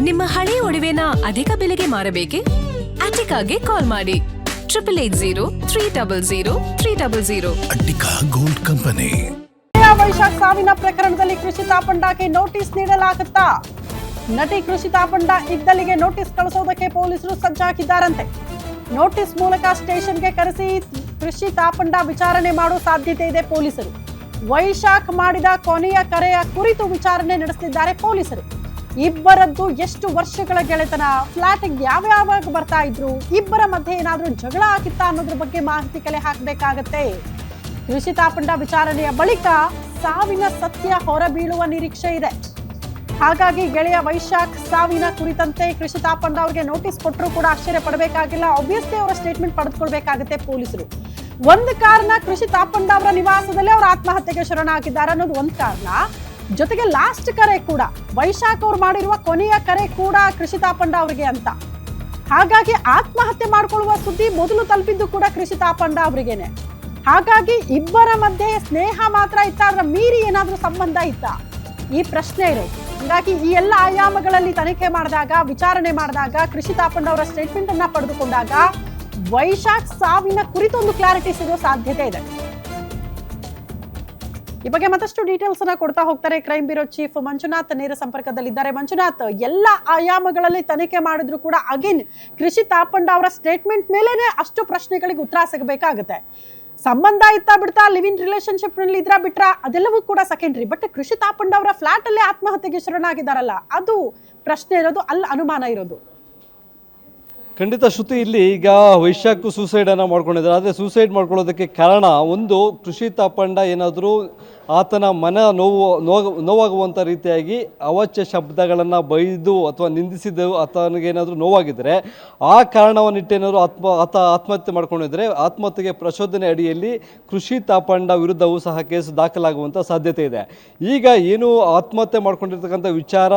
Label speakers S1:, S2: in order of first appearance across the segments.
S1: ನಿಮ್ಮ ಹಳೆ ಒಡವೆನ ಅಧಿಕ ಬೆಲೆಗೆ ಮಾರಬೇಕೆ? ಅಟಿಕಾಗೆ ಕಾಲ್ ಮಾಡಿ 8880
S2: ಅಟ್ಟಿಕಾ ಗೋಲ್ಡ್ ಕಂಪನಿ.
S3: ವೈಶಾಖ್ ಸಾವಿನ ಪ್ರಕರಣದಲ್ಲಿ ಕೃಷಿ ತಾಪಂಡಕ್ಕೆ ನೋಟಿಸ್ ನೀಡಲಾಗುತ್ತಾ? ನಟಿ ಕೃಷಿ ತಾಪಂಡ ಇದ್ದಲ್ಲಿಗೆ ನೋಟಿಸ್ ಕಳಿಸೋದಕ್ಕೆ ಪೊಲೀಸರು ಸಜ್ಜಾಗಿದ್ದಾರಂತೆ. ನೋಟಿಸ್ ಮೂಲಕ ಸ್ಟೇಷನ್ಗೆ ಕರೆಸಿ ಕೃಷಿ ತಾಪಂಡ ವಿಚಾರಣೆ ಮಾಡೋ ಸಾಧ್ಯತೆ ಇದೆ ಪೊಲೀಸರು. ವೈಶಾಖ್ ಮಾಡಿದ ಕೊನೆಯ ಕರೆಯ ಕುರಿತು ವಿಚಾರಣೆ ನಡೆಸುತ್ತಿದ್ದಾರೆ ಪೊಲೀಸರು. ಇಬ್ಬರದ್ದು ಎಷ್ಟು ವರ್ಷಗಳ ಗೆಳೆತನ, ಫ್ಲಾಟ್ಗೆ ಯಾವ್ಯಾವಾಗ ಬರ್ತಾ ಇದ್ರು, ಇಬ್ಬರ ಮಧ್ಯೆ ಏನಾದ್ರೂ ಜಗಳ ಆಗಿತ್ತಾ ಅನ್ನೋದ್ರ ಬಗ್ಗೆ ಮಾಹಿತಿ ಕಲೆ ಹಾಕಬೇಕಾಗತ್ತೆ. ಕೃಷಿ ತಾಪಂಡ ವಿಚಾರಣೆಯ ಬಳಿಕ ಸಾವಿನ ಸತ್ಯ ಹೊರಬೀಳುವ ನಿರೀಕ್ಷೆ ಇದೆ. ಹಾಗಾಗಿ ಗೆಳೆಯ ವೈಶಾಖ್ ಸಾವಿನ ಕುರಿತಂತೆ ಕೃಷಿ ತಾಪಂಡ ಅವರಿಗೆ ನೋಟಿಸ್ ಕೊಟ್ಟರು ಕೂಡ ಆಶ್ಚರ್ಯ ಪಡಬೇಕಾಗಿಲ್ಲ. ಆಬ್ವಿಯಸ್ಲಿ ಅವರ ಸ್ಟೇಟ್ಮೆಂಟ್ ಪಡೆದುಕೊಳ್ಬೇಕಾಗುತ್ತೆ ಪೊಲೀಸರು. ಒಂದು ಕಾರಣ ಕೃಷಿ ತಾಪಂಡ ಅವರ ನಿವಾಸದಲ್ಲಿ ಅವರು ಆತ್ಮಹತ್ಯೆಗೆ ಶರಣಾಗಿದ್ದಾರೆ ಅನ್ನೋದು ಒಂದು ಕಾರಣ. ಜೊತೆಗೆ ಲಾಸ್ಟ್ ಕರೆ ಕೂಡ ವೈಶಾಖ್ ಅವರು ಮಾಡಿರುವ ಕೊನೆಯ ಕರೆ ಕೂಡ ಕೃಷಿ ತಾಪಂಡ ಅವರಿಗೆ ಅಂತ. ಹಾಗಾಗಿ ಆತ್ಮಹತ್ಯೆ ಮಾಡಿಕೊಳ್ಳುವ ಸುದ್ದಿ ಮೊದಲು ತಲುಪಿದ್ದು ಕೂಡ ಕೃಷಿ ತಾಪಂಡ ಅವರಿಗೇನೆ. ಹಾಗಾಗಿ ಇಬ್ಬರ ಮಧ್ಯೆ ಸ್ನೇಹ ಮಾತ್ರ ಇತ್ತ, ಅದರ ಮೀರಿ ಏನಾದ್ರೂ ಸಂಬಂಧ ಇತ್ತ, ಈ ಪ್ರಶ್ನೆ ಇರೋದು. ಹೀಗಾಗಿ ಈ ಎಲ್ಲ ಆಯಾಮಗಳಲ್ಲಿ ತನಿಖೆ ಮಾಡಿದಾಗ, ವಿಚಾರಣೆ ಮಾಡಿದಾಗ, ಕೃಷಿ ತಾಪಂಡ ಅವರ ಸ್ಟೇಟ್ಮೆಂಟ್ ಅನ್ನ ಪಡೆದುಕೊಂಡಾಗ ವೈಶಾಖ್ ಸಾವಿನ ಕುರಿತು ಒಂದು ಕ್ಲಾರಿಟಿ ಸಿಗೋ ಸಾಧ್ಯತೆ ಇದೆ. ಈ ಬಗ್ಗೆ ಮತ್ತಷ್ಟು ಡೀಟೇಲ್ಸ್ ಅನ್ನ ಕೊಡ್ತಾ ಹೋಗ್ತಾರೆ ಕ್ರೈಮ್ ಬ್ಯೂರೋ ಚೀಫ್ ಮಂಜುನಾಥ್ ನೇರ ಸಂಪರ್ಕದಲ್ಲಿದ್ದಾರೆ. ಮಂಜುನಾಥ್, ಎಲ್ಲ ಆಯಾಮಗಳಲ್ಲಿ ತನಿಖೆ ಮಾಡಿದ್ರು ಕೂಡ ಅಗೇನ್ ಕೃಷಿ ತಾಪಂಡ ಅವರ ಸ್ಟೇಟ್ಮೆಂಟ್ ಮೇಲೇನೆ ಅಷ್ಟು ಪ್ರಶ್ನೆಗಳಿಗೆ ಉತ್ತರ ಸಿಗಬೇಕಾಗುತ್ತೆ. ಸಂಬಂಧ ಇತ್ತಾ ಬಿಡ್ತಾ, ಲಿವ್ ಇನ್ ರಿಲೇಶನ್ಶಿಪ್ ನಲ್ಲಿ ಇದ್ರ ಬಿಟ್ರ, ಅದೆಲ್ಲವೂ ಕೂಡ ಸೆಕೆಂಡ್ರಿ. ಬಟ್ ಕೃಷಿ ತಾಪಂಡ ಅವರ ಫ್ಲಾಟ್ ಅಲ್ಲೇ ಆತ್ಮಹತ್ಯೆಗೆ ಶರಣಾಗಿದ್ದಾರಲ್ಲ, ಅದು ಪ್ರಶ್ನೆ ಇರೋದು, ಅಲ್ಲಿ ಅನುಮಾನ ಇರೋದು.
S4: ಖಂಡಿತ ಶ್ರುತಿ, ಇಲ್ಲಿ ಈಗ ವೈಶಾಖ್ ಸೂಸೈಡನ್ನು ಮಾಡ್ಕೊಂಡಿದ್ದಾರೆ. ಆದರೆ ಸೂಸೈಡ್ ಮಾಡ್ಕೊಳ್ಳೋದಕ್ಕೆ ಕಾರಣ ಒಂದು, ಕೃಷಿ ತಾಪಂಡ ಏನಾದರೂ ಆತನ ಮನ ನೋವಾಗುವಂಥ ರೀತಿಯಾಗಿ ಅವಾಚ್ಯ ಶಬ್ದಗಳನ್ನು ಬೈದು ಅಥವಾ ನಿಂದಿಸಿದ್ದು ಆತನಿಗೇನಾದರೂ ನೋವಾಗಿದ್ದರೆ ಆ ಕಾರಣವನ್ನಿಟ್ಟೇನಾದರೂ ಆತ ಆತ್ಮಹತ್ಯೆ ಮಾಡ್ಕೊಂಡಿದ್ದರೆ ಆತ್ಮಹತ್ಯೆಗೆ ಪ್ರಚೋದನೆ ಅಡಿಯಲ್ಲಿ ಕೃಷಿ ತಾಪಂಡ ವಿರುದ್ಧವೂ ಸಹ ಕೇಸು ದಾಖಲಾಗುವಂಥ ಸಾಧ್ಯತೆ ಇದೆ. ಈಗ ಏನು ಆತ್ಮಹತ್ಯೆ ಮಾಡ್ಕೊಂಡಿರ್ತಕ್ಕಂಥ ವಿಚಾರ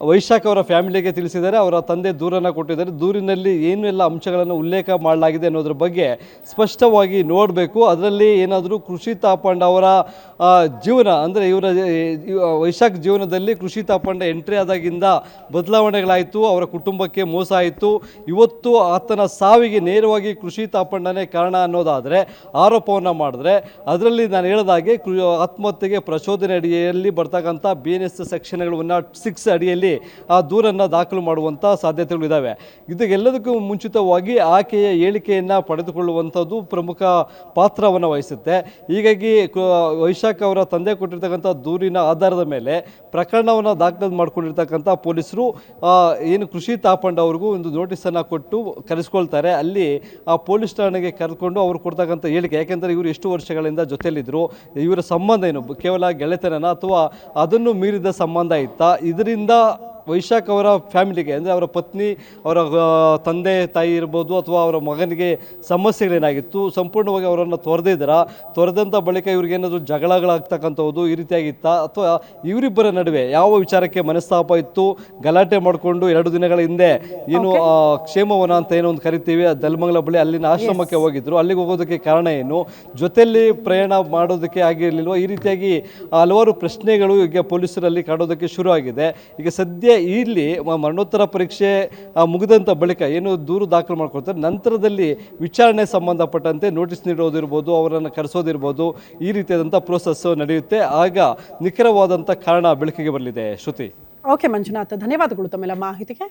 S4: ವೈಶಾಖ್ ಅವರ ಫ್ಯಾಮಿಲಿಗೆ ತಿಳಿಸಿದ್ದಾರೆ. ಅವರ ತಂದೆ ದೂರನ್ನು ಕೊಟ್ಟಿದ್ದಾರೆ. ದೂರಿನಲ್ಲಿ ಏನೆಲ್ಲ ಅಂಶಗಳನ್ನು ಉಲ್ಲೇಖ ಮಾಡಲಾಗಿದೆ ಅನ್ನೋದ್ರ ಬಗ್ಗೆ ಸ್ಪಷ್ಟವಾಗಿ ನೋಡಬೇಕು. ಅದರಲ್ಲಿ ಏನಾದರೂ ಕೃಷಿ ತಾಪಂಡ ಅವರ ಜೀವನ, ಅಂದರೆ ವೈಶಾಖ್ ಜೀವನದಲ್ಲಿ ಕೃಷಿ ತಾಪಂಡ ಎಂಟ್ರಿ ಆದಾಗಿಂದ ಬದಲಾವಣೆಗಳಾಯಿತು, ಅವರ ಕುಟುಂಬಕ್ಕೆ ಮೋಸ ಆಯಿತು, ಇವತ್ತು ಆತನ ಸಾವಿಗೆ ನೇರವಾಗಿ ಕೃಷಿ ತಾಪಂಡನೇ ಕಾರಣ ಅನ್ನೋದಾದರೆ, ಆರೋಪವನ್ನು ಮಾಡಿದ್ರೆ ಅದರಲ್ಲಿ ನಾನು ಹೇಳಿದಾಗೆ ಆತ್ಮಹತ್ಯೆಗೆ ಪ್ರಚೋದನೆ ಅಡಿಯಲ್ಲಿ ಬರ್ತಕ್ಕಂಥ BNS ಸೆಕ್ಷನ್ಗಳು 106 ಅಡಿಯಲ್ಲಿ ಆ ದೂರನ್ನು ದಾಖಲು ಮಾಡುವಂಥ ಸಾಧ್ಯತೆಗಳು ಇದ್ದಾವೆ. ಇದಕ್ಕೆಲ್ಲದಕ್ಕೂ ಮುಂಚಿತವಾಗಿ ಆಕೆಯ ಹೇಳಿಕೆಯನ್ನು ಪಡೆದುಕೊಳ್ಳುವಂಥದ್ದು ಪ್ರಮುಖ ಪಾತ್ರವನ್ನು ವಹಿಸುತ್ತೆ. ಹೀಗಾಗಿ ವೈಶಾಖ್ ಅವರ ತಂದೆ ಕೊಟ್ಟಿರ್ತಕ್ಕಂಥ ದೂರಿನ ಆಧಾರದ ಮೇಲೆ ಪ್ರಕರಣವನ್ನು ದಾಖಲು ಮಾಡಿಕೊಂಡಿರ್ತಕ್ಕಂಥ ಪೊಲೀಸರು ಏನು ಕೃಷಿ ತಾಪಂಡ ಅವ್ರಿಗೂ ಒಂದು ನೋಟಿಸನ್ನು ಕೊಟ್ಟು ಕರೆಸ್ಕೊಳ್ತಾರೆ. ಅಲ್ಲಿ ಆ ಪೊಲೀಸ್ ಠಾಣೆಗೆ ಕರೆದುಕೊಂಡು ಅವರು ಕೊಡ್ತಕ್ಕಂಥ ಹೇಳಿಕೆ, ಯಾಕೆಂದರೆ ಇವರು ಎಷ್ಟು ವರ್ಷಗಳಿಂದ ಜೊತೆಯಲ್ಲಿದ್ದರು, ಇವರ ಸಂಬಂಧ ಏನು, ಕೇವಲ ಗೆಳೆತನನ ಅಥವಾ ಅದನ್ನು ಮೀರಿದ ಸಂಬಂಧ ಇತ್ತಾ, ಇದರಿಂದ ವೈಶಾಖ್ ಅವರ ಫ್ಯಾಮಿಲಿಗೆ, ಅಂದರೆ ಅವರ ಪತ್ನಿ, ಅವರ ತಂದೆ ತಾಯಿ ಇರ್ಬೋದು ಅಥವಾ ಅವರ ಮಗನಿಗೆ ಸಮಸ್ಯೆಗಳೇನಾಗಿತ್ತು, ಸಂಪೂರ್ಣವಾಗಿ ಅವರನ್ನು ತೊರೆದಂಥ ಬಳಿಕ ಇವ್ರಿಗೇನಾದರೂ ಜಗಳಗಳಾಗ್ತಕ್ಕಂಥದ್ದು ಈ ರೀತಿಯಾಗಿತ್ತ, ಅಥವಾ ಇವರಿಬ್ಬರ ನಡುವೆ ಯಾವ ವಿಚಾರಕ್ಕೆ ಮನಸ್ತಾಪ ಇತ್ತು, ಗಲಾಟೆ ಮಾಡಿಕೊಂಡು 2 ದಿನಗಳ ಹಿಂದೆ ಏನು ಕ್ಷೇಮವನ ಅಂತ ಏನೋ ಒಂದು ಕರಿತೀವಿ, ದಲ್ಮಂಗಲ ಬಳಿ ಅಲ್ಲಿನ ಆಶ್ರಮಕ್ಕೆ ಹೋಗಿದ್ರು, ಅಲ್ಲಿಗೆ ಹೋಗೋದಕ್ಕೆ ಕಾರಣ ಏನು, ಜೊತೆಯಲ್ಲಿ ಪ್ರಯಾಣ ಮಾಡೋದಕ್ಕೆ ಆಗಿರಲಿಲ್ವ, ಈ ರೀತಿಯಾಗಿ ಹಲವಾರು ಪ್ರಶ್ನೆಗಳು ಈಗ ಪೊಲೀಸರಲ್ಲಿ ಕಾಡೋದಕ್ಕೆ ಶುರು ಆಗಿದೆ. ಈಗ ಸದ್ಯ ಇಲ್ಲಿ ಮರಣೋತ್ತರ ಪರೀಕ್ಷೆ ಮುಗಿದಂಥ ಬಳಿಕ ಏನು ದೂರು ದಾಖಲು ಮಾಡ್ಕೊಳ್ತಾರೆ, ನಂತರದಲ್ಲಿ ವಿಚಾರಣೆ ಸಂಬಂಧಪಟ್ಟಂತೆ ನೋಟಿಸ್ ನೀಡೋದಿರ್ಬೋದು, ಅವರನ್ನು ಕರೆಸೋದಿರ್ಬೋದು, ಈ ರೀತಿಯಾದಂಥ ಪ್ರೋಸೆಸ್ ನಡೆಯುತ್ತೆ. ಆಗ ನಿಖರವಾದಂಥ ಕಾರಣ ಬೆಳಕಿಗೆ ಬರಲಿದೆ. ಶ್ರುತಿ.
S3: ಓಕೆ ಮಂಜುನಾಥ್, ಧನ್ಯವಾದಗಳು ತಮ್ಮೆಲ್ಲ ಮಾಹಿತಿಗೆ.